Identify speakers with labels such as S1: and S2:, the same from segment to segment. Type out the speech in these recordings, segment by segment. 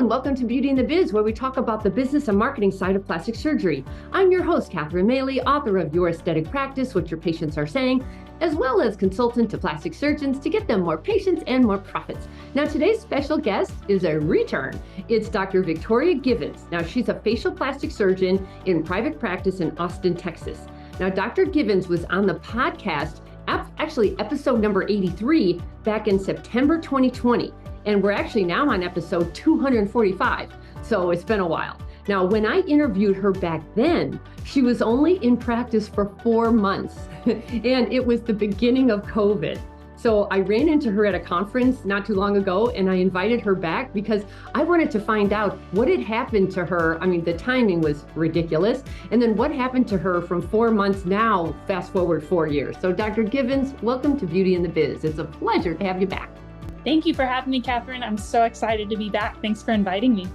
S1: and welcome to Beauty and the Biz, where we talk about the business and marketing side of plastic surgery. I'm your host, Catherine Maley, author of Your Aesthetic Practice, What Your Patients Are Saying, as well as consultant to plastic surgeons to get them more patients and more profits. Now, today's special guest is a return. It's Dr. Victoria Givens. Now, she's a facial plastic surgeon in private practice in Austin, Texas. Now, Dr. Givens was on the podcast, actually episode number 83, back in September 2020. And we're actually now on episode 245. So it's been a while. Now, when I interviewed her back then, she was only in practice for 4 months. And it was the beginning of COVID. So I ran into her at a conference not too long ago, and I invited her back because I wanted to find out what had happened to her. I mean, the timing was ridiculous. And then what happened to her from 4 months now, fast forward 4 years. So Dr. Givens, welcome to Beauty and the Biz. It's a pleasure to have you back.
S2: Thank you for having me, Catherine. I'm so excited to be back. Thanks for inviting me.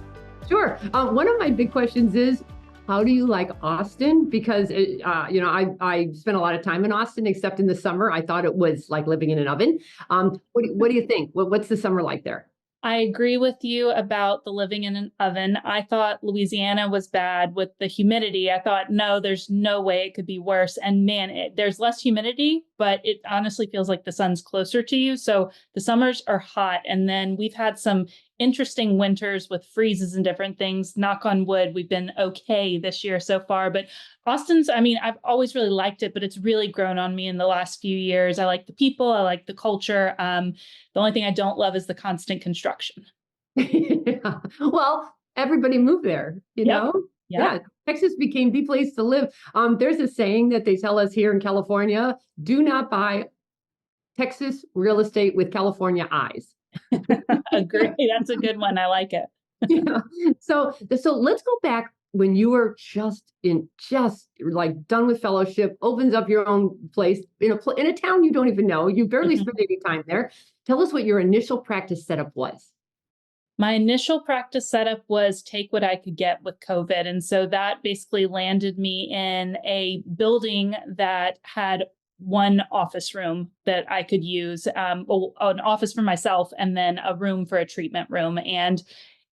S1: Sure. One of my big questions is, how do you like Austin? Because, I spent a lot of time in Austin, except in the summer. I thought it was like living in an oven. What do you think? What's the summer like there?
S2: I agree with you about the living in an oven. I thought Louisiana was bad with the humidity. I thought, no, there's no way it could be worse. And man, there's less humidity, but it honestly feels like the sun's closer to you. So the summers are hot. And then we've had some interesting winters with freezes and different things. Knock on wood, we've been okay this year so far. But Austin's, I've always really liked it, but it's really grown on me in the last few years. I like the people. I like the culture. The only thing I don't love is the constant construction.
S1: Yeah. Well, everybody moved there, you know? Yeah. Texas became the place to live. There's a saying that they tell us here in California: do not buy Texas real estate with California eyes.
S2: Agree. That's a good one. I like it.
S1: Yeah. So let's go back when you were just like done with fellowship, opens up your own place in a town you don't even know. You barely spent any time there. Tell us what your initial practice setup was.
S2: My initial practice setup was take what I could get with COVID. And so that basically landed me in a building that had one office room that I could use, an office for myself, and then a room for a treatment room. And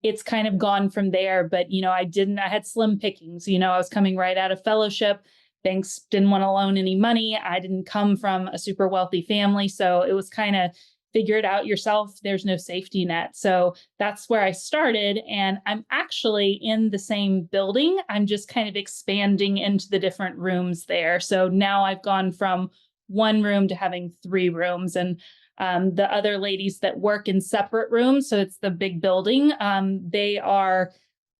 S2: it's kind of gone from there. But, I had slim pickings. I was coming right out of fellowship. Banks didn't want to loan any money. I didn't come from a super wealthy family. So it was kind of figure it out yourself. There's no safety net. So that's where I started. And I'm actually in the same building. I'm just kind of expanding into the different rooms there. So now I've gone from one room to having 3 rooms. And the other ladies that work in separate rooms, so it's the big building, they are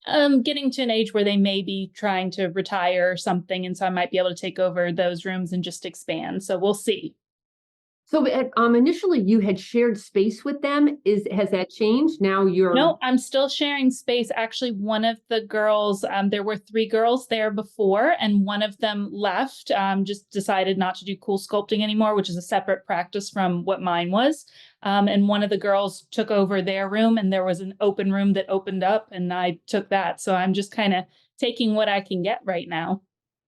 S2: getting to an age where they may be trying to retire or something. And so I might be able to take over those rooms and just expand. So we'll see.
S1: So initially you had shared space with them. Has that changed? Now you're...
S2: No, I'm still sharing space. Actually, one of the girls, there were 3 girls there before, and one of them left, just decided not to do cool sculpting anymore, which is a separate practice from what mine was. And one of the girls took over their room, and there was an open room that opened up, and I took that. So I'm just kind of taking what I can get right now.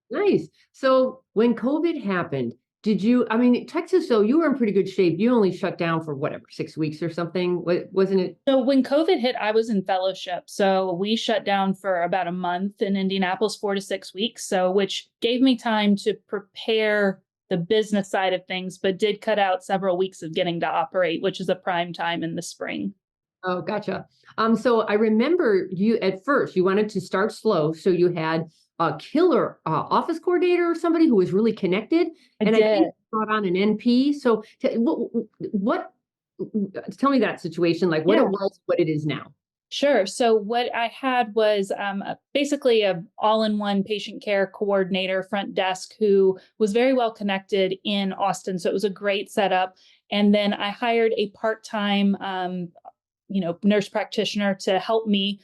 S1: Nice. So when COVID happened, Texas, so you were in pretty good shape. You only shut down for 6 weeks or something, wasn't it?
S2: So when COVID hit, I was in fellowship. So we shut down for about a month in Indianapolis, 4 to 6 weeks. So which gave me time to prepare the business side of things, but did cut out several weeks of getting to operate, which is a prime time in the spring.
S1: Oh, gotcha. So I remember at first you wanted to start slow. So you had a killer office coordinator or somebody who was really connected.
S2: I think
S1: you brought on an NP. So tell me that situation, like what it was, what it is now.
S2: Sure. So what I had was basically a all-in-one patient care coordinator, front desk, who was very well connected in Austin. So it was a great setup. And then I hired a part-time, nurse practitioner to help me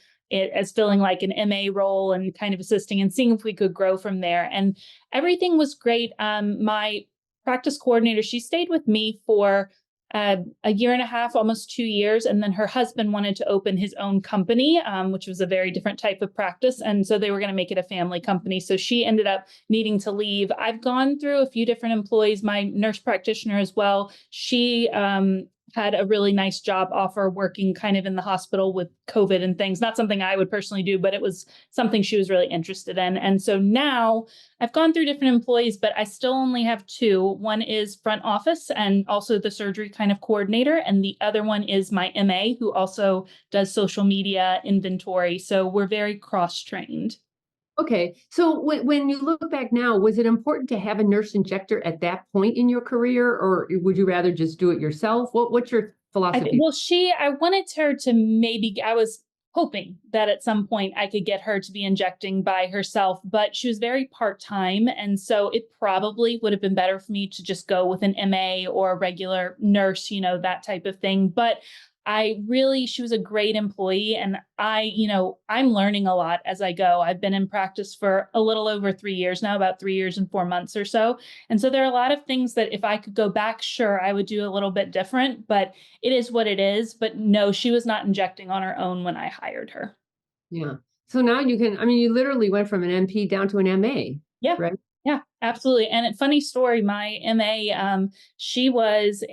S2: as filling like an MA role and kind of assisting and seeing if we could grow from there. And everything was great. My practice coordinator, she stayed with me for a year and a half, almost 2 years. And then her husband wanted to open his own company, which was a very different type of practice. And so they were going to make it a family company. So she ended up needing to leave. I've gone through a few different employees, my nurse practitioner as well. She had a really nice job offer working kind of in the hospital with COVID and things. Not something I would personally do, but it was something she was really interested in. And so now I've gone through different employees, but I still only have two. One is front office and also the surgery kind of coordinator. And the other one is my MA, who also does social media inventory. So we're very cross-trained.
S1: Okay. So when you look back now, was it important to have a nurse injector at that point in your career, or would you rather just do it yourself? What's your philosophy?
S2: Well, I wanted her to I was hoping that at some point I could get her to be injecting by herself, but she was very part time. And so it probably would have been better for me to just go with an MA or a regular nurse, that type of thing. But she was a great employee. And I'm learning a lot as I go. I've been in practice for a little over 3 years now, about 3 years and 4 months or so. And so there are a lot of things that if I could go back, sure, I would do a little bit different, but it is what it is. But no, she was not injecting on her own when I hired her.
S1: Yeah. So now you literally went from an MP down to an MA,
S2: Yeah.
S1: right?
S2: Yeah, absolutely. And a funny story, my MA, she was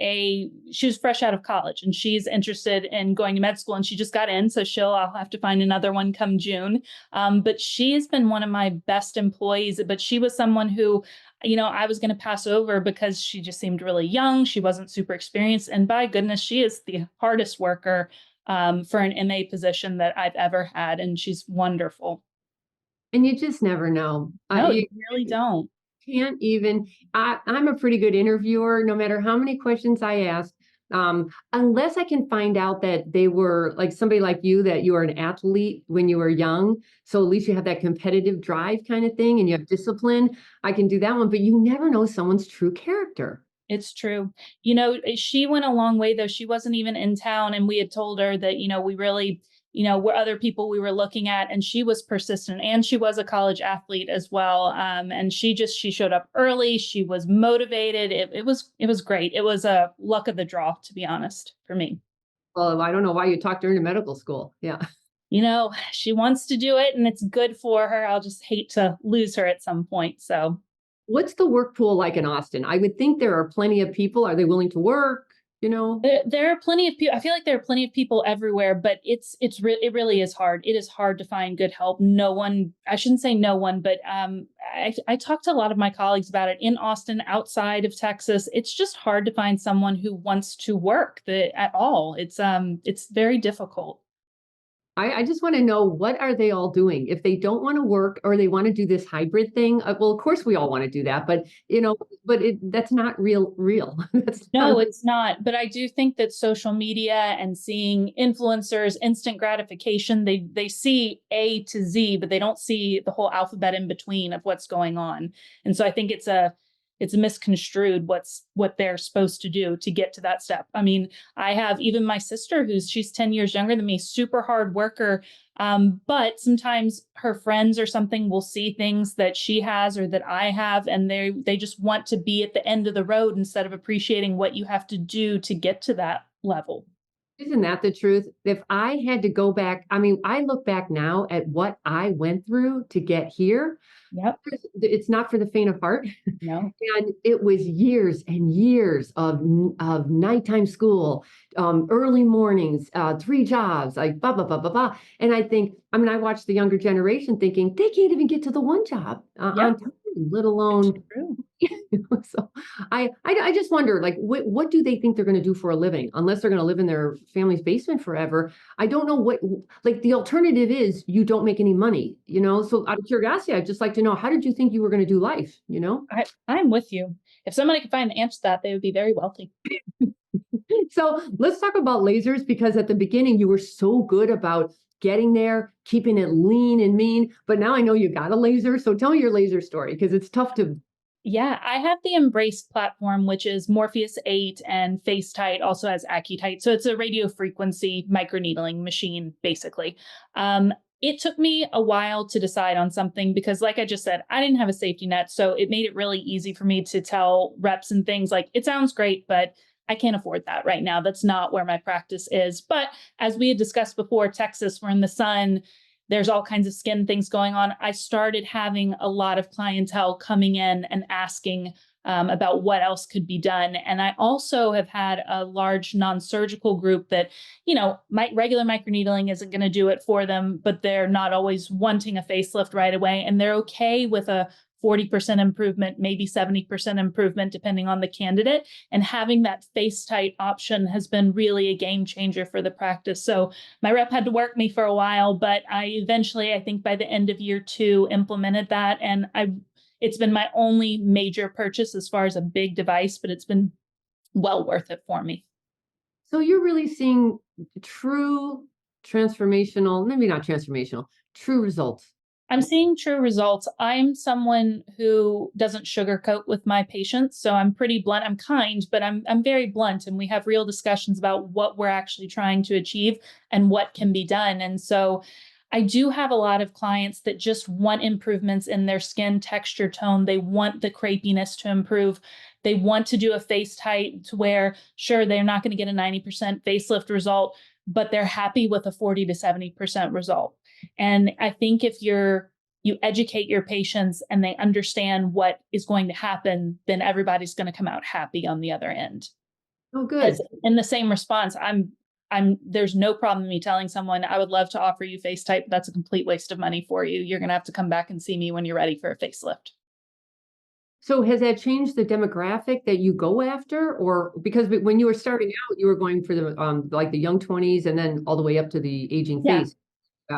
S2: fresh out of college and she's interested in going to med school and she just got in. So I'll have to find another one come June. But she has been one of my best employees, but she was someone who, I was going to pass over because she just seemed really young. She wasn't super experienced. And by goodness, she is the hardest worker for an MA position that I've ever had. And she's wonderful.
S1: And you just never know.
S2: No,
S1: You
S2: you really don't.
S1: can't even. I'm a pretty good interviewer, no matter how many questions I ask. Unless I can find out that they were like somebody like you, that you were an athlete when you were young. So at least you have that competitive drive kind of thing and you have discipline. I can do that one, but you never know someone's true character.
S2: It's true. She went a long way though. She wasn't even in town and we had told her that, we really, were other people we were looking at and she was persistent and she was a college athlete as well. And she showed up early. She was motivated. It was great. It was a luck of the draw, to be honest, for me.
S1: Well, I don't know why you talked her into medical school. Yeah.
S2: She wants to do it and it's good for her. I'll just hate to lose her at some point. So
S1: What's the work pool like in Austin? I would think there are plenty of people. Are they willing to work?
S2: there are plenty of people. I feel like there are plenty of people everywhere, but it really is hard. It is hard to find good help. No one, I shouldn't say no one, but I talked to a lot of my colleagues about it in Austin, outside of Texas. It's just hard to find someone who wants to work at all. It's very difficult.
S1: I just want to know, what are they all doing? If they don't want to work or they want to do this hybrid thing, well, of course we all want to do that, but that's not real. That's
S2: No,
S1: not.
S2: it's not. But I do think that social media and seeing influencers, instant gratification, they see A to Z, but they don't see the whole alphabet in between of what's going on. And so I think it's misconstrued what they're supposed to do to get to that step. I mean, I have even my sister she's 10 years younger than me, super hard worker. But sometimes her friends or something will see things that she has or that I have, and they just want to be at the end of the road instead of appreciating what you have to do to get to that level.
S1: Isn't that the truth? If I had to go back, I look back now at what I went through to get here.
S2: Yep.
S1: It's not for the faint of heart.
S2: No.
S1: And it was years and years of nighttime school, early mornings, 3 jobs, like blah, blah, blah, blah, blah. And I watched the younger generation thinking they can't even get to the one job on time, let alone. So I just wonder, like, what do they think they're going to do for a living, unless they're going to live in their family's basement forever? I don't know like the alternative is you don't make any money, so out of curiosity, I'd just like to know, how did you think you were going to do life?
S2: I'm with you. If somebody could find the answer to that, they would be very wealthy.
S1: So let's talk about lasers, because at the beginning you were so good about getting there, keeping it lean and mean, but now I know you got a laser. So tell me your laser story, because it's tough to.
S2: Yeah, I have the Embrace platform, which is Morpheus 8 and FaceTite, also has AccuTite. So it's a radio frequency microneedling machine, basically. It took me a while to decide on something because, like I just said, I didn't have a safety net. So it made it really easy for me to tell reps and things like, it sounds great, but I can't afford that right now. That's not where my practice is. But as we had discussed before, Texas, we're in the sun. There's all kinds of skin things going on. I started having a lot of clientele coming in and asking about what else could be done. And I also have had a large non-surgical group that, my regular microneedling isn't going to do it for them, but they're not always wanting a facelift right away. And they're okay with a 40% improvement, maybe 70% improvement, depending on the candidate. And having that face tight option has been really a game changer for the practice. So my rep had to work me for a while, but I eventually, I think by the end of year 2, implemented that. And it's been my only major purchase as far as a big device, but it's been well worth it for me.
S1: So you're really seeing true transformational, maybe not transformational, true results.
S2: I'm seeing true results. I'm someone who doesn't sugarcoat with my patients, so I'm pretty blunt. I'm kind, but I'm very blunt, and we have real discussions about what we're actually trying to achieve and what can be done. And so I do have a lot of clients that just want improvements in their skin texture tone. They want the crepiness to improve. They want to do a face tight to where, sure, they're not going to get a 90% facelift result, but they're happy with a 40 to 70% result. And I think if you educate your patients and they understand what is going to happen, then everybody's going to come out happy on the other end.
S1: Oh, good.
S2: As in the same response, there's no problem in me telling someone I would love to offer you face type. That's a complete waste of money for you. You're going to have to come back and see me when you're ready for a facelift.
S1: So has that changed the demographic that you go after? Or because when you were starting out, you were going for the like the young 20s and then all the way up to the aging
S2: Yeah.
S1: face.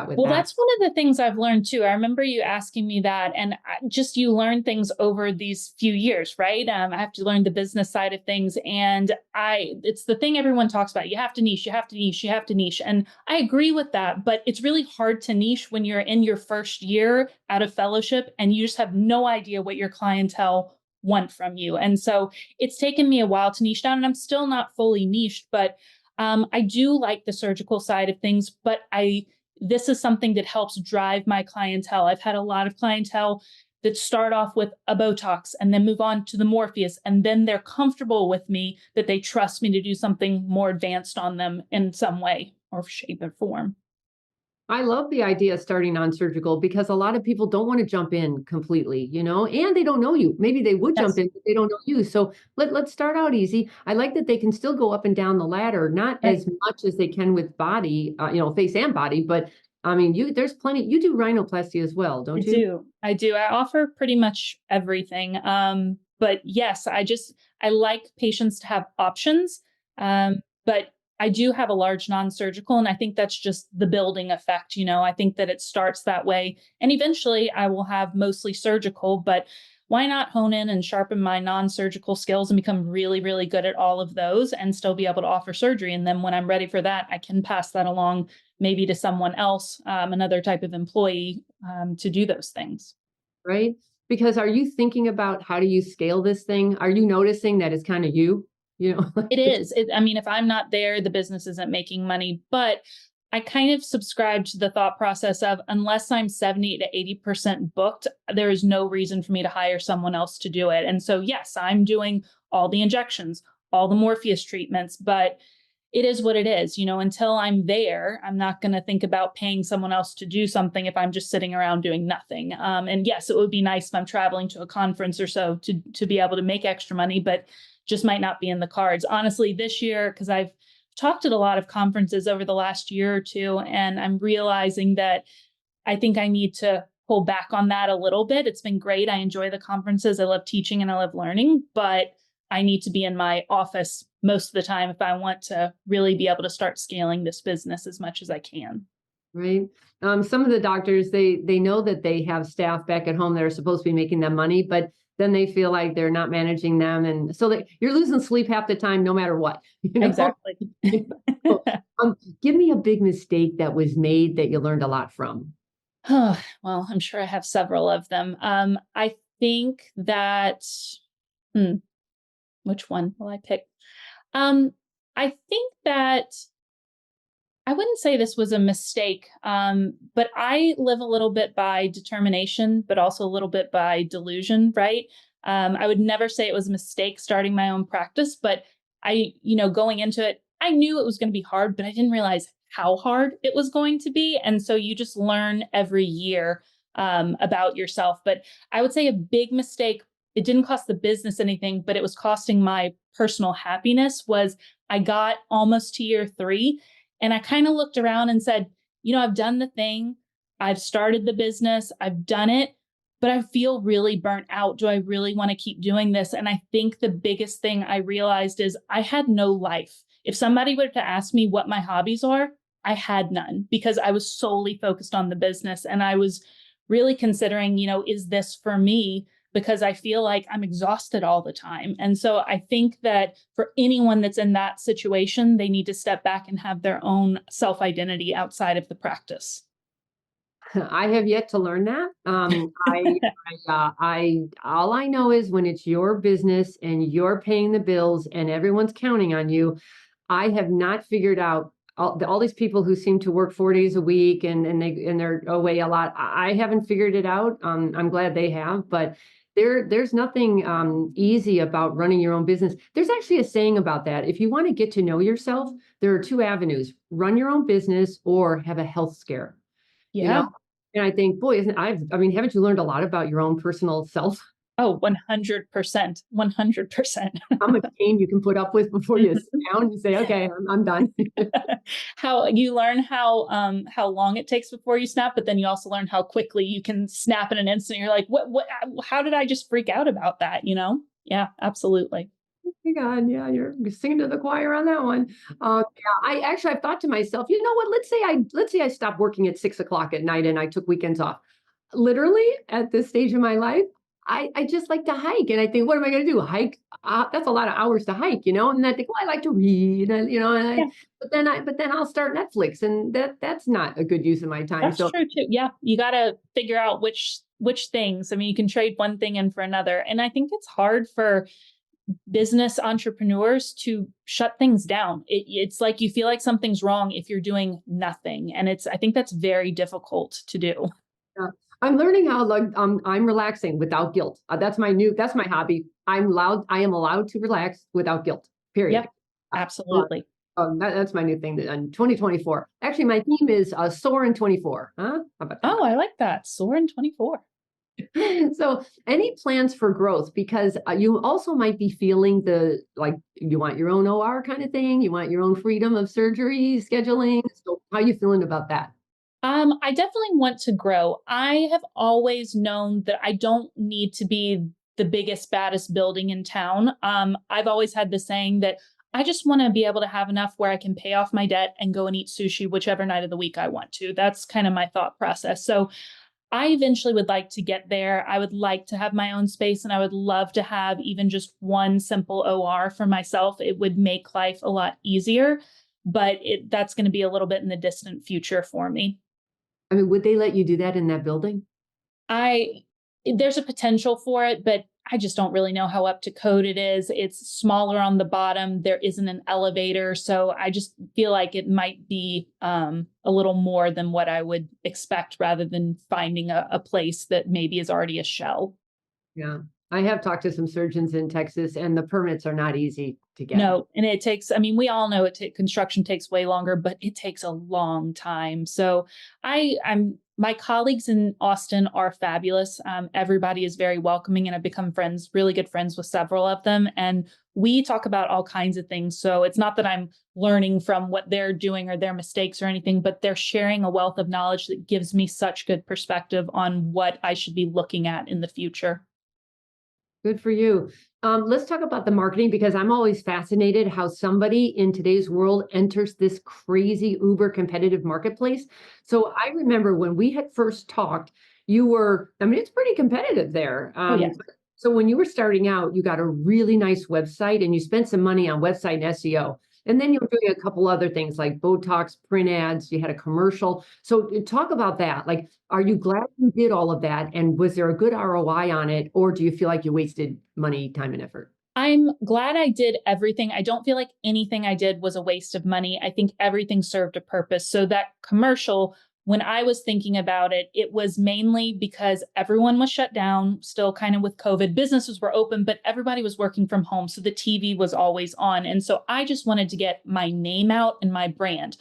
S1: With
S2: Well,
S1: that.
S2: that's one of the things I've learned too. I remember you asking me that, and just you learn things over these few years, right? I have to learn the business side of things, and it's the thing everyone talks about. You have to niche, you have to niche, you have to niche, and I agree with that. But it's really hard to niche when you're in your first year out of fellowship, and you just have no idea what your clientele want from you. And so it's taken me a while to niche down, and I'm still not fully niched, but I do like the surgical side of things, but this is something that helps drive my clientele. I've had a lot of clientele that start off with a Botox and then move on to the Morpheus. And then they're comfortable with me that they trust me to do something more advanced on them in some way or shape or form.
S1: I love the idea of starting non-surgical because a lot of people don't want to jump in completely, and they don't know you. Maybe they would jump
S2: Yes.
S1: in, but they don't know you. So let's start out easy. I like that they can still go up and down the ladder, not
S2: Right.
S1: as much as they can with body, face and body, but I mean, there's plenty. You do rhinoplasty as well,
S2: I
S1: don't you?
S2: do. I do. I offer pretty much everything. But yes, I like patients to have options. But I do have a large non-surgical, and I think that's just the building effect. I think that it starts that way. And eventually I will have mostly surgical, but why not hone in and sharpen my non-surgical skills and become really, really good at all of those and still be able to offer surgery? And then when I'm ready for that, I can pass that along maybe to someone else, another type of employee, to do those things.
S1: Right? Because are you thinking about how do you scale this thing? Are you noticing that it's kind of you?
S2: It is. I mean, if I'm not there, the business isn't making money. But I kind of subscribe to the thought process of unless I'm 70 to 80% booked, there is no reason for me to hire someone else to do it. And so, yes, I'm doing all the injections, all the Morpheus treatments, but it is what it is. Until I'm there, I'm not going to think about paying someone else to do something if I'm just sitting around doing nothing. And yes, it would be nice if I'm traveling to a conference or so to be able to make extra money, but just might not be in the cards. Honestly, this year, because I've talked at a lot of conferences over the last year or two, and I'm realizing that I think I need to pull back on that a little bit. It's been great. I enjoy the conferences. I love teaching and I love learning, but I need to be in my office most of the time if I want to really be able to start scaling this business as much as I can.
S1: Right. Some of the doctors, they know that they have staff back at home that are supposed to be making them money, but then they feel like they're not managing them. And so that you're losing sleep half the time, no matter what,
S2: Exactly.
S1: So, give me a big mistake that was made that you learned a lot from.
S2: Well, I'm sure I have several of them. I think that, which one will I pick? I think that I wouldn't say this was a mistake, but I live a little bit by determination, but also a little bit by delusion, right? I would never say it was a mistake starting my own practice, but going into it, I knew it was going to be hard, but I didn't realize how hard it was going to be. And so you just learn every year about yourself. But I would say a big mistake it didn't cost the business anything, but it was costing my personal happiness was I got almost to year 3 and I kind of looked around and said, I've done the thing. I've started the business. I've done it, but I feel really burnt out. Do I really want to keep doing this? And I think the biggest thing I realized is I had no life. If somebody were to ask me what my hobbies are, I had none because I was solely focused on the business. And I was really considering, is this for me? Because I feel like I'm exhausted all the time. And so I think that for anyone that's in that situation, they need to step back and have their own self-identity outside of the practice.
S1: I have yet to learn that. All I know is when it's your business and you're paying the bills and everyone's counting on you, I have not figured out all these people who seem to work 4 days a week and they're away a lot. I haven't figured it out. I'm glad they have, but there's nothing easy about running your own business. There's actually a saying about that. If you want to get to know yourself, there are 2 avenues: run your own business or have a health scare.
S2: Yeah.
S1: And I think, boy, haven't you learned a lot about your own personal self?
S2: Oh, 100%. 100%.
S1: How much pain you can put up with before you sit down and say, okay, I'm done.
S2: How you learn how long it takes before you snap, but then you also learn how quickly you can snap in an instant. You're like, what, how did I just freak out about that? Yeah, absolutely.
S1: Oh my God, yeah, you're singing to the choir on that one. Yeah, I've thought to myself, you know what? Let's say I stopped working at 6 o'clock at night and I took weekends off. Literally, at this stage of my life, I just like to hike, and I think, what am I going to do? Hike? That's a lot of hours to hike, And I think, well, I like to read,
S2: Yeah,
S1: but then I'll start Netflix, and that's not a good use of my time.
S2: that's
S1: So
S2: true too. Yeah, you got to figure out which things. I mean, you can trade one thing in for another, and I think it's hard for business entrepreneurs to shut things down. It's like you feel like something's wrong if you're doing nothing. And I think that's very difficult to do.
S1: yeah. I'm learning how I'm relaxing without guilt. That's my hobby. I am allowed to relax without guilt. Period.
S2: Yep, absolutely.
S1: That's my new thing in 2024. Actually, my theme is soar in 24. Huh? How about that?
S2: Oh, I like that. Soar in 24.
S1: So, any plans for growth? Because you also might be feeling you want your own OR kind of thing. You want your own freedom of surgery scheduling. So, how are you feeling about that?
S2: I definitely want to grow. I have always known that I don't need to be the biggest, baddest building in town. I've always had the saying that I just want to be able to have enough where I can pay off my debt and go and eat sushi whichever night of the week I want to. That's kind of my thought process. So I eventually would like to get there. I would like to have my own space and I would love to have even just one simple OR for myself. It would make life a lot easier, but that's going to be a little bit in the distant future for me.
S1: I mean, would they let you do that in that building?
S2: There's a potential for it, but I just don't really know how up to code it is. It's smaller on the bottom. There isn't an elevator. So I just feel like it might be a little more than what I would expect rather than finding a place that maybe is already a shell.
S1: Yeah. I have talked to some surgeons in Texas, and the permits are not easy to get.
S2: No, and it takes, we all know construction takes way longer, but it takes a long time. So my colleagues in Austin are fabulous. Everybody is very welcoming, and I've become really good friends with several of them. And we talk about all kinds of things. So it's not that I'm learning from what they're doing or their mistakes or anything, but they're sharing a wealth of knowledge that gives me such good perspective on what I should be looking at in the future.
S1: Good for you. Let's talk about the marketing, because I'm always fascinated how somebody in today's world enters this crazy uber competitive marketplace. So I remember when we had first talked, it's pretty competitive there.
S2: Oh, yeah.
S1: So when you were starting out, you got a really nice website and you spent some money on website and SEO. And then you were doing a couple other things like Botox, print ads, you had a commercial. So talk about that. Like, are you glad you did all of that? And was there a good ROI on it? Or do you feel like you wasted money, time, and effort?
S2: I'm glad I did everything. I don't feel like anything I did was a waste of money. I think everything served a purpose. So that commercial, when I was thinking about it, it was mainly because everyone was shut down, still kind of with COVID. Businesses were open, but everybody was working from home. So the TV was always on. And so I just wanted to get my name out and my brand.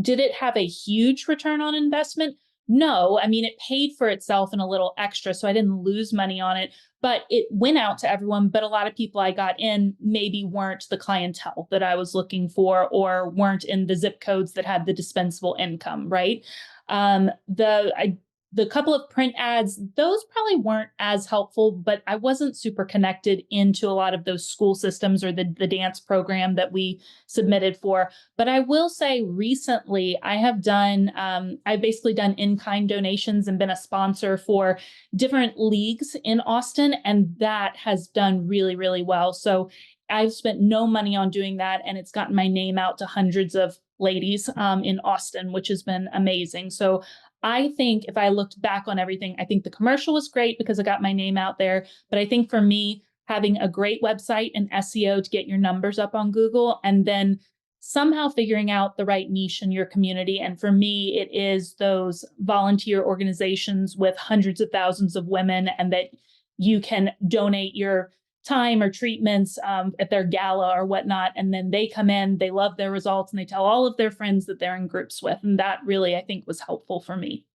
S2: Did it have a huge return on investment? No. It paid for itself and a little extra. So I didn't lose money on it, but it went out to everyone. But a lot of people I got in maybe weren't the clientele that I was looking for, or weren't in the zip codes that had the dispensable income, right? The couple of print ads, those probably weren't as helpful, but I wasn't super connected into a lot of those school systems or the dance program that we submitted for. But I will say recently I've basically done in-kind donations and been a sponsor for different leagues in Austin, and that has done really, really well. So I've spent no money on doing that, and it's gotten my name out to hundreds of ladies in Austin, which has been amazing. So I think if I looked back on everything, I think the commercial was great because I got my name out there. But I think for me, having a great website and SEO to get your numbers up on Google, and then somehow figuring out the right niche in your community. And for me, it is those volunteer organizations with hundreds of thousands of women, and that you can donate your time or treatments at their gala or whatnot. And then they come in, they love their results, and they tell all of their friends that they're in groups with. And that really, I think, was helpful for me.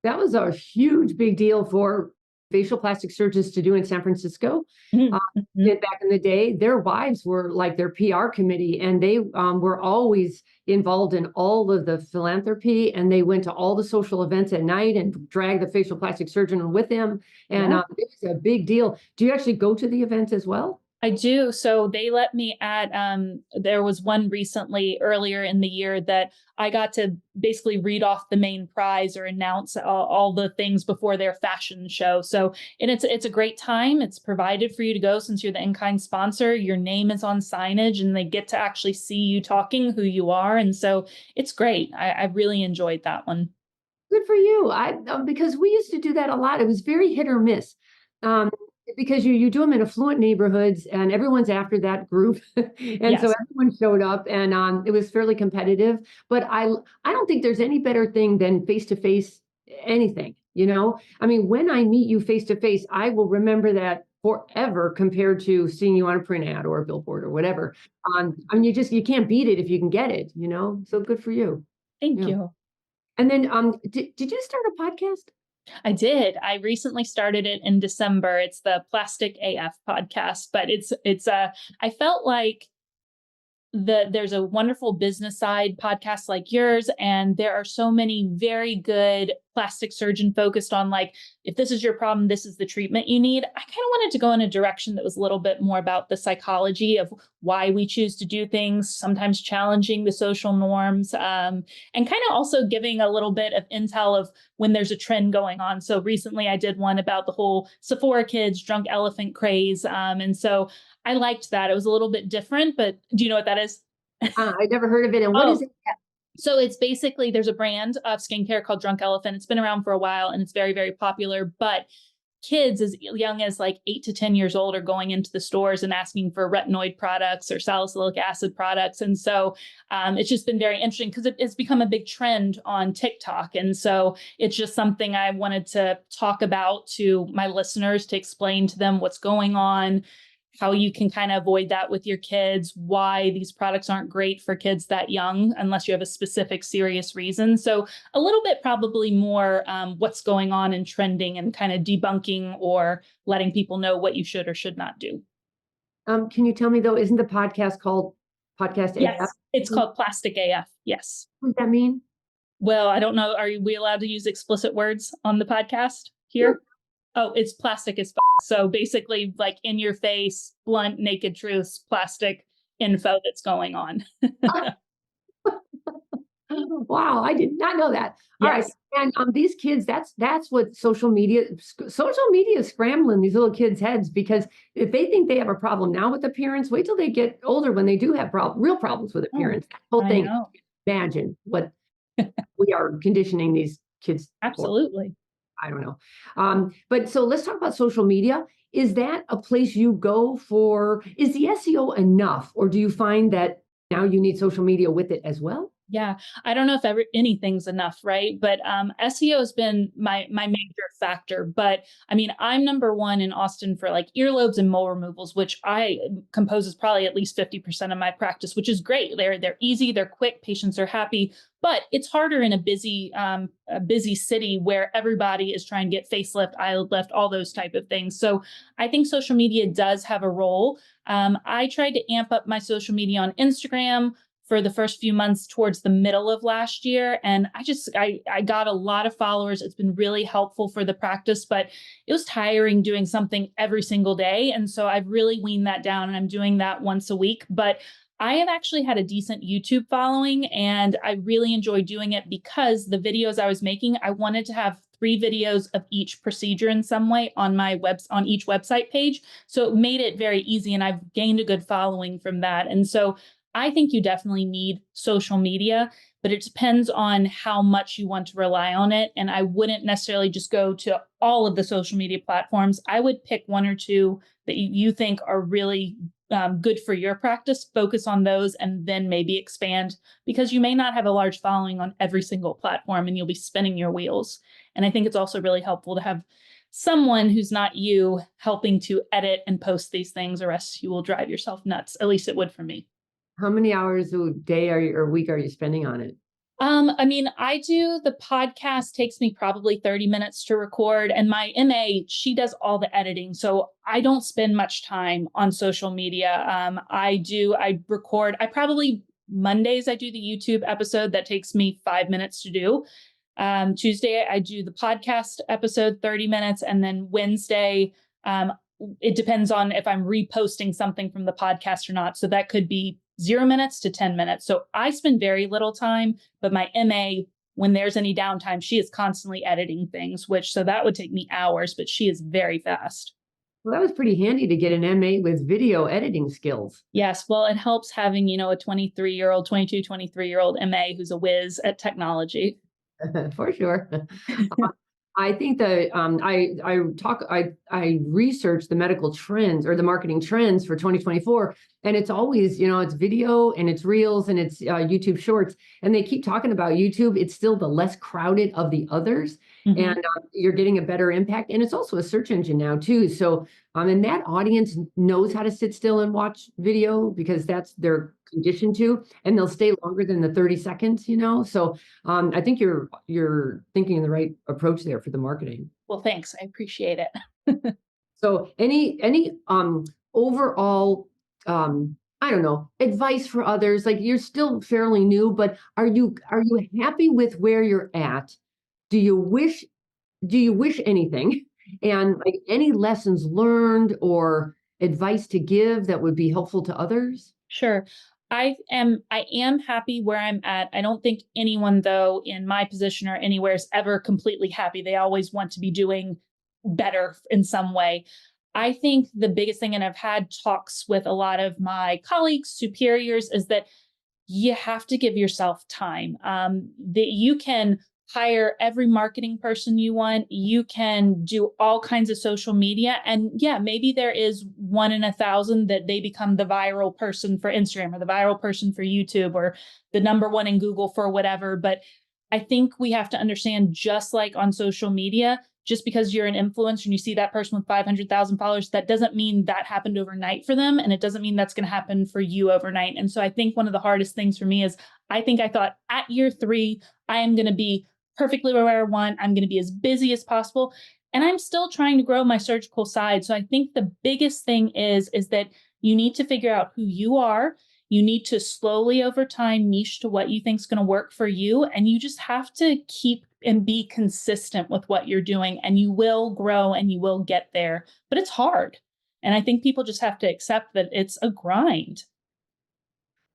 S1: That was a huge big deal for facial plastic surgeons to do in San Francisco. Back in the day, their wives were like their PR committee, and they were always involved in all of the philanthropy, and they went to all the social events at night and dragged the facial plastic surgeon with them. And it was a big deal. Do you actually go to the events as well?
S2: I do. So they let me at, there was one recently earlier in the year that I got to basically read off the main prize or announce all the things before their fashion show. So, and it's a great time. It's provided for you to go since you're the in-kind sponsor. Your name is on signage, and they get to actually see you talking who you are. And so it's great. I really enjoyed that one.
S1: Good for you. Because we used to do that a lot. It was very hit or miss. Because you do them in affluent neighborhoods, and everyone's after that group, and
S2: Yes.
S1: so everyone showed up, and it was fairly competitive. But I don't think there's any better thing than face to face anything. I mean, when I meet you face to face, I will remember that forever compared to seeing you on a print ad or a billboard or whatever. I mean, you can't beat it if you can get it. So good for you.
S2: Thank
S1: Yeah.
S2: you.
S1: And then, did you start a podcast?
S2: I did. I recently started it in December. It's the Plastic AF podcast, but I felt like there's a wonderful business side podcast like yours, and there are so many very good plastic surgeon focused on, like, if this is your problem, this is the treatment you need. I kind of wanted to go in a direction that was a little bit more about the psychology of why we choose to do things, sometimes challenging the social norms, and kind of also giving a little bit of intel of when there's a trend going on. So recently I did one about the whole Sephora kids drunk elephant craze. And so I liked that. It was a little bit different, but do you know what that is?
S1: I never heard of it. And what is it?
S2: So it's basically, there's a brand of skincare called Drunk Elephant. It's been around for a while, and it's very, very popular, but kids as young as like 8 to 10 years old are going into the stores and asking for retinoid products or salicylic acid products. And so it's just been very interesting because it's become a big trend on TikTok. And so it's just something I wanted to talk about to my listeners, to explain to them what's going on, how you can kind of avoid that with your kids, why these products aren't great for kids that young unless you have a specific serious reason. So a little bit probably more what's going on and trending, and kind of debunking or letting people know what you should or should not do.
S1: Can you tell me, though, isn't the podcast called Podcast
S2: Yes,
S1: AF?
S2: it's called Plastic AF. Yes.
S1: What does that mean?
S2: Well, I don't know. Are we allowed to use explicit words on the podcast here?
S1: Sure.
S2: Oh, it's plastic as f. So basically, like, in your face, blunt, naked truths, plastic info that's going on.
S1: Wow, I did not know that. All right,
S2: Yes.
S1: and these kids, that's what social media is scrambling these little kids' heads, because if they think they have a problem now with appearance, wait till they get older when they do have real problems with appearance. That whole
S2: I
S1: thing.
S2: know.
S1: Imagine what we are conditioning these kids for.
S2: Absolutely.
S1: I don't know. But so let's talk about social media. Is that a place you go for? Is the SEO enough, or do you find that now you need social media with it as well?
S2: Yeah, I don't know if anything's enough, right? But SEO has been my major factor. But I mean, I'm number one in Austin for like earlobes and mole removals, which I composes probably at least 50% of my practice, which is great. They're easy, they're quick, patients are happy. But it's harder in a busy city where everybody is trying to get facelift, eyelid lift, all those type of things. So I think social media does have a role. I tried to amp up my social media on Instagram for the first few months towards the middle of last year. And I got a lot of followers. It's been really helpful for the practice, but it was tiring doing something every single day. And so I've really weaned that down and I'm doing that once a week. But I have actually had a decent YouTube following and I really enjoy doing it because the videos I was making, I wanted to have 3 videos of each procedure in some way on on each website page. So it made it very easy and I've gained a good following from that. And so I think you definitely need social media, but it depends on how much you want to rely on it. And I wouldn't necessarily just go to all of the social media platforms. I would pick one or two that you think are really good for your practice, focus on those, and then maybe expand because you may not have a large following on every single platform and you'll be spinning your wheels. And I think it's also really helpful to have someone who's not you helping to edit and post these things, or else you will drive yourself nuts. At least it would for me.
S1: How many hours a day or week are you spending on it?
S2: I mean, I do the podcast takes me probably 30 minutes to record, and my MA, she does all the editing. So I don't spend much time on social media. I record, I probably Mondays, I do the YouTube episode that takes me 5 minutes to do. Tuesday, I do the podcast episode, 30 minutes. And then Wednesday, it depends on if I'm reposting something from the podcast or not. So that could be 0 minutes to 10 minutes. So I spend very little time, but my MA, when there's any downtime, she is constantly editing things, so that would take me hours, but she is very fast.
S1: Well, that was pretty handy to get an MA with video editing skills.
S2: Yes. Well, it helps having, a 23-year-old, 22, 23-year-old MA who's a whiz at technology.
S1: For sure. I think that I research the medical trends or the marketing trends for 2024, and it's always, it's video and it's reels and it's YouTube shorts, and they keep talking about YouTube. It's still the less crowded of the others, and you're getting a better impact. And it's also a search engine now too. So, and that audience knows how to sit still and watch video because that's their conditioned to, and they'll stay longer than the 30 seconds. So I think you're thinking the right approach there for the marketing.
S2: Well, thanks. I appreciate it.
S1: So any overall I don't know, advice for others? Like, you're still fairly new, but are you happy with where you're at? Do you wish anything? And like, any lessons learned or advice to give that would be helpful to others?
S2: Sure. I am happy where I'm at. I don't think anyone though in my position or anywhere is ever completely happy. They always want to be doing better in some way. I think the biggest thing, and I've had talks with a lot of my colleagues, superiors, is that you have to give yourself time. That you can hire every marketing person you want. You can do all kinds of social media. And yeah, maybe there is 1 in 1,000 that they become the viral person for Instagram or the viral person for YouTube or the number one in Google for whatever. But I think we have to understand, just like on social media, just because you're an influencer and you see that person with 500,000 followers, that doesn't mean that happened overnight for them. And it doesn't mean that's going to happen for you overnight. And so I think one of the hardest things for me is I thought at year 3, I am going to be perfectly where I want. I'm going to be as busy as possible. And I'm still trying to grow my surgical side. So I think the biggest thing is that you need to figure out who you are. You need to slowly over time niche to what you think is going to work for you. And you just have to keep and be consistent with what you're doing, and you will grow and you will get there. But it's hard. And I think people just have to accept that it's a grind.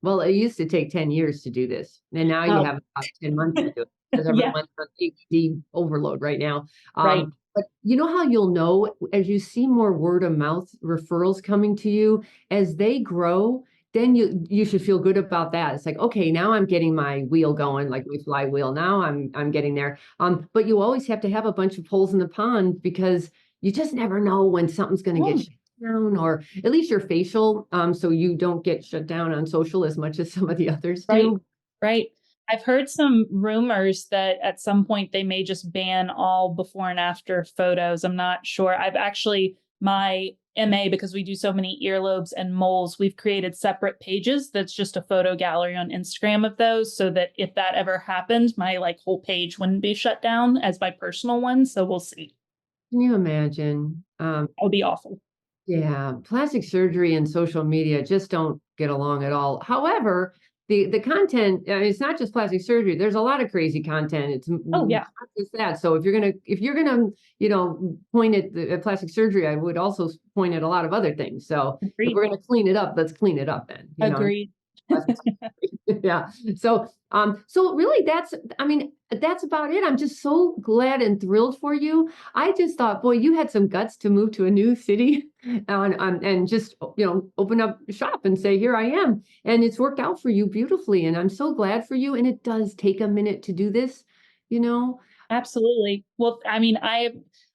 S1: Well, it used to take 10 years to do this, and now you have about 10 months to do it because everyone's on ADD overload right now.
S2: Right.
S1: But you know how you'll know as you see more word of mouth referrals coming to you as they grow, then you should feel good about that. It's like, okay, now I'm getting my wheel going, like my flywheel. Now I'm getting there. But you always have to have a bunch of holes in the pond because you just never know when something's going to get shut down, or at least your facial, so you don't get shut down on social as much as some of the others do.
S2: Right. I've heard some rumors that at some point they may just ban all before and after photos. I'm not sure. I've actually, my MA, because we do so many earlobes and moles, we've created separate pages that's just a photo gallery on Instagram of those, so that if that ever happened, my like whole page wouldn't be shut down as my personal one. So we'll see.
S1: Can you imagine?
S2: That would be awful.
S1: Yeah, plastic surgery and social media just don't get along at all. However, the content, it's not just plastic surgery. There's a lot of crazy content. It's
S2: Oh yeah,
S1: not just that. So if you're gonna, point at plastic surgery, I would also point at a lot of other things. So if
S2: agreed.
S1: we're gonna clean it up, let's clean it up then.
S2: Agreed.
S1: Yeah. So really that's about it. I'm just so glad and thrilled for you. I just thought, boy, you had some guts to move to a new city and just, open up shop and say, here I am. And it's worked out for you beautifully. And I'm so glad for you. And it does take a minute to do this, you know.
S2: Absolutely. Well, I mean, I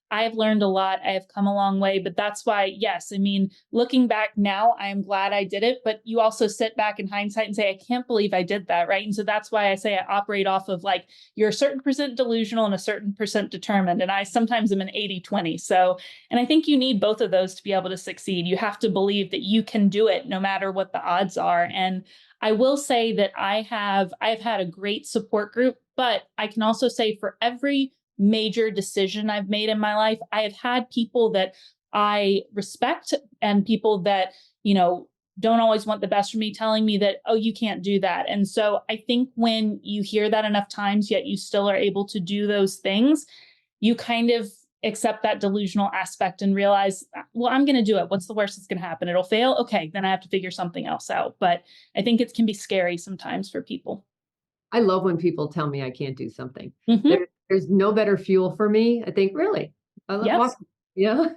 S2: have learned a lot. I have come a long way, but that's why, yes, I mean, looking back now, I am glad I did it, but you also sit back in hindsight and say, I can't believe I did that. Right. And so that's why I say I operate off of like, you're a certain percent delusional and a certain percent determined. And I sometimes am an 80-20. So, and I think you need both of those to be able to succeed. You have to believe that you can do it no matter what the odds are. And I will say that I've had a great support group, but I can also say for every major decision I've made in my life, I have had people that I respect and people that, don't always want the best for me telling me that, oh, you can't do that. And so I think when you hear that enough times, yet you still are able to do those things, you kind of accept that delusional aspect and realize, well, I'm going to do it. What's the worst that's going to happen? It'll fail. Okay, then I have to figure something else out. But I think it can be scary sometimes for people.
S1: I love when people tell me I can't do something.
S2: Mhm.
S1: There's no better fuel for me. I think, really? I love
S2: Yes.
S1: walking. Yeah.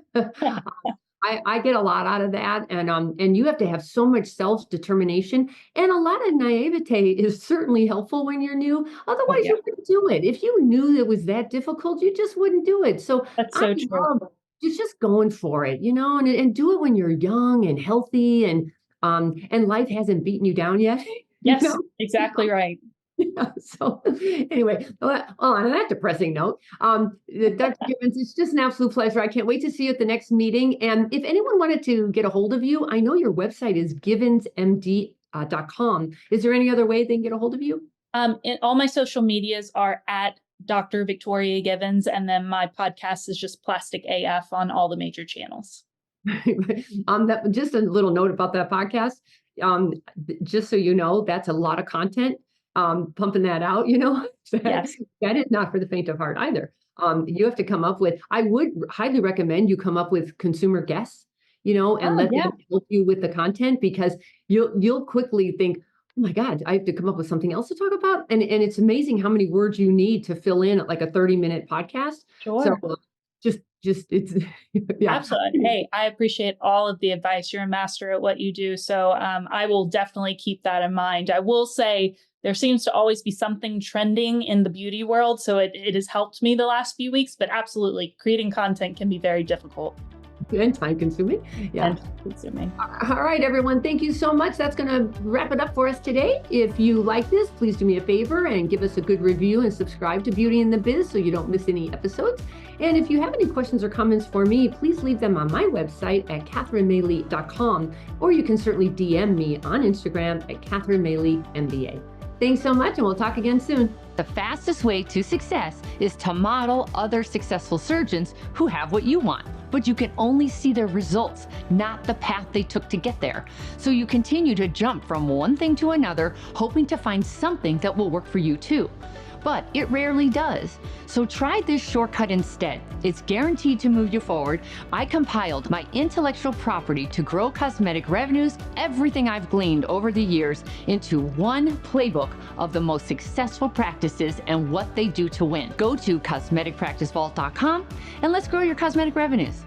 S1: I get a lot out of that. And you have to have so much self-determination. And a lot of naivete is certainly helpful when you're new.
S2: Oh,
S1: Otherwise,
S2: yeah.
S1: you wouldn't do it. If you knew it was that difficult, you just wouldn't do it. So
S2: That's
S1: I
S2: so true.
S1: love just going for it, and do it when you're young and healthy and life hasn't beaten you down yet. You
S2: Yes,
S1: know?
S2: exactly right.
S1: Yeah, so anyway, on that depressing note, Dr. Gibbons, it's just an absolute pleasure. I can't wait to see you at the next meeting. And if anyone wanted to get a hold of you, I know your website is givensmd.com. Is there any other way they can get a hold of you?
S2: All my social medias are at Dr. Victoria Givens, and then my podcast is just Plastic AF on all the major channels.
S1: Just a little note about that podcast. Just so you know, that's a lot of content. Pumping that out,
S2: Yes.
S1: that is not for the faint of heart either. You have to come up with, I would highly recommend you come up with consumer guests, and
S2: Oh,
S1: let
S2: yeah.
S1: them help you with the content, because you'll quickly think, oh my God, I have to come up with something else to talk about. And it's amazing how many words you need to fill in like a 30-minute podcast. So
S2: Sure.
S1: it's, yeah.
S2: Absolutely. Hey, I appreciate all of the advice. You're a master at what you do. So I will definitely keep that in mind. I will say there seems to always be something trending in the beauty world. So it has helped me the last few weeks, but absolutely creating content can be very difficult
S1: And time consuming. Yeah.
S2: and consuming.
S1: All right, everyone. Thank you so much. That's going to wrap it up for us today. If you like this, please do me a favor and give us a good review and subscribe to Beauty in the Biz so you don't miss any episodes. And if you have any questions or comments for me, please leave them on my website at catherinemaley.com, or you can certainly DM me on Instagram at catherinemaley.mba. Thanks so much, and we'll talk again soon. The fastest way to success is to model other successful surgeons who have what you want, but you can only see their results, not the path they took to get there. So you continue to jump from one thing to another, hoping to find something that will work for you too. But it rarely does. So try this shortcut instead. It's guaranteed to move you forward. I compiled my intellectual property to grow cosmetic revenues, everything I've gleaned over the years, into one playbook of the most successful practices and what they do to win. Go to cosmeticpracticevault.com and let's grow your cosmetic revenues.